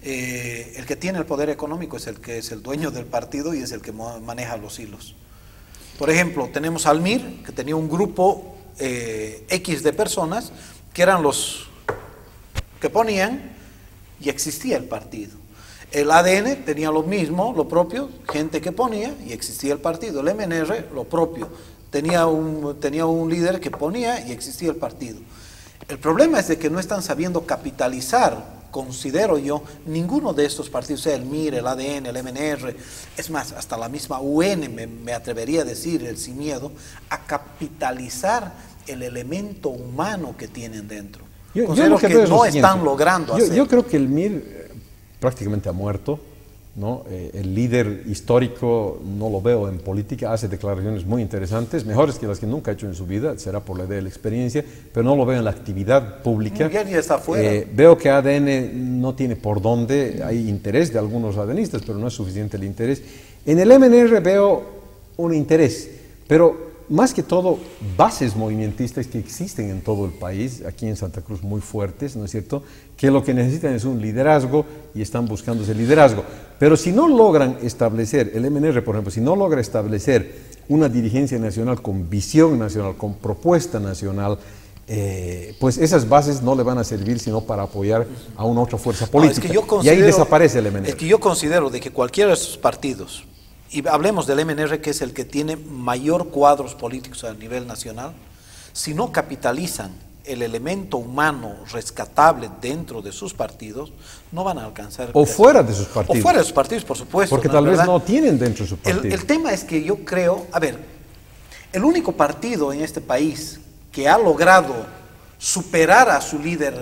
el que tiene el poder económico es el que es el dueño del partido y es el que maneja los hilos. Por ejemplo, tenemos al MIR, que tenía un grupo X de personas, que eran los que ponían, y existía el partido. El ADN tenía lo mismo, lo propio, gente que ponía, y existía el partido. El MNR, lo propio, tenía un líder que ponía y existía el partido. El problema es de que no están sabiendo capitalizar, considero yo, ninguno de estos partidos, sea el MIR, el ADN, el MNR, es más, hasta la misma UN, me atrevería a decir, el Sin Miedo, a capitalizar el elemento humano que tienen dentro. Considero que no están logrando hacerlo. Yo creo que el MIR prácticamente ha muerto, ¿no? El líder histórico no lo veo en política, hace declaraciones muy interesantes, mejores que las que nunca ha hecho en su vida, será por la idea de la experiencia, pero no lo veo en la actividad pública. Ya está fuera. Veo que ADN no tiene por dónde, hay interés de algunos ADNistas, pero no es suficiente el interés. En el MNR veo un interés, pero más que todo, bases movimentistas que existen en todo el país, aquí en Santa Cruz muy fuertes, ¿no es cierto?, que lo que necesitan es un liderazgo y están buscando ese liderazgo. Pero si no logran establecer, el MNR, por ejemplo, si no logra establecer una dirigencia nacional con visión nacional, con propuesta nacional, pues esas bases no le van a servir sino para apoyar a una otra fuerza política. Y ahí desaparece el MNR. Es que yo considero de que cualquiera de esos partidos, y hablemos del MNR, que es el que tiene mayor cuadros políticos a nivel nacional, si no capitalizan el elemento humano rescatable dentro de sus partidos, no van a alcanzar... O fuera de sus partidos. O fuera de sus partidos, por supuesto. Porque tal vez no tienen dentro de sus partidos. El tema es que yo creo, a ver, el único partido en este país que ha logrado superar a su líder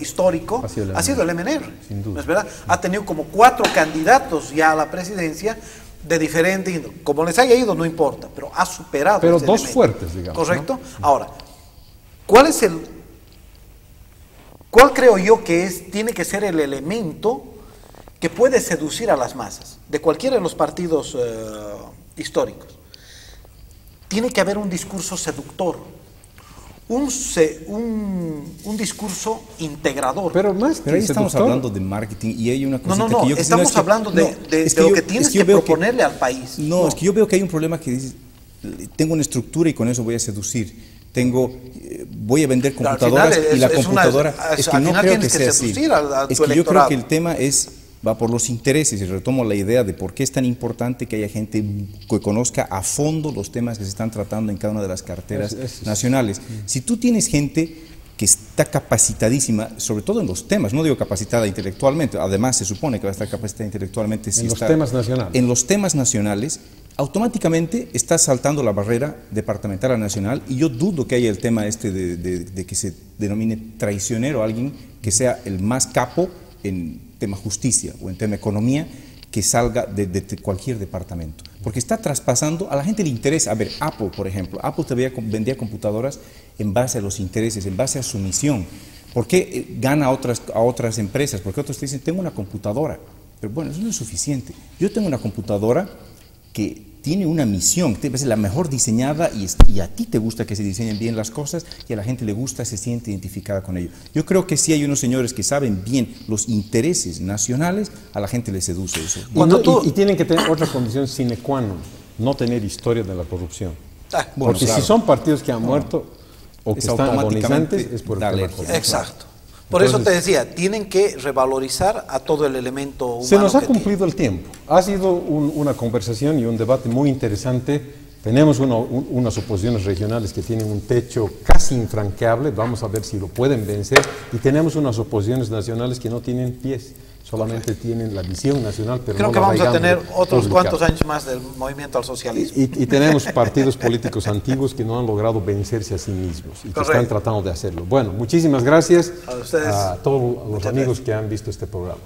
histórico ha sido el MNR. Sin duda. ¿No es verdad? Ha tenido como 4 candidatos ya a la presidencia de diferente índole. Como les haya ido, no importa, pero ha superado. Pero 2 fuertes, digamos. ¿Correcto? ¿No? Ahora, ¿cuál creo yo que tiene que ser el elemento que puede seducir a las masas de cualquiera de los partidos históricos? Tiene que haber un discurso seductor, un discurso integrador. Pero ahí estamos hablando de marketing y hay una cosita que yo... Estamos hablando de lo que tienes que proponerle al país. No, es que yo veo que hay un problema que dices, tengo una estructura y con eso voy a seducir. Voy a vender computadoras y la computadora... Es que no creo que sea así. Es que yo creo que el tema va por los intereses, y retomo la idea de por qué es tan importante que haya gente que conozca a fondo los temas que se están tratando en cada una de las carteras nacionales. Si tú tienes gente que está capacitadísima, sobre todo en los temas, no digo capacitada intelectualmente, además se supone que va a estar capacitada intelectualmente si está temas nacionales. En los temas nacionales, automáticamente está saltando la barrera departamental a nacional, y yo dudo que haya el tema de que se denomine traicionero a alguien que sea el más capo en tema justicia o en tema economía, que salga de cualquier departamento, porque está traspasando, a la gente le interesa. A ver, Apple, por ejemplo, Apple vendía computadoras en base a los intereses, en base a su misión. ¿Por qué gana a otras empresas? Porque otros te dicen, tengo una computadora, pero bueno, eso no es suficiente. Yo tengo una computadora que tiene una misión, debe ser la mejor diseñada, y a ti te gusta que se diseñen bien las cosas, y a la gente le gusta, se siente identificada con ello. Yo creo que sí hay unos señores que saben bien los intereses nacionales, a la gente le seduce eso. Y tienen que tener otra condición sine qua non, no tener historia de la corrupción. Bueno, porque si son partidos que han muerto o que están agonizantes, es por el tema. Exacto. Por eso te decía, tienen que revalorizar a todo el elemento humano. Se nos ha cumplido el tiempo. Ha sido una conversación y un debate muy interesante. Tenemos unas oposiciones regionales que tienen un techo casi infranqueable, vamos a ver si lo pueden vencer, y tenemos unas oposiciones nacionales que no tienen pies, solamente tienen la visión nacional, pero creo no que la vamos a tener otros publicada. cuantos años más del movimiento al socialismo. Y tenemos partidos políticos antiguos que no han logrado vencerse a sí mismos y que están tratando de hacerlo. Bueno, muchísimas gracias a todos los amigos que han visto este programa.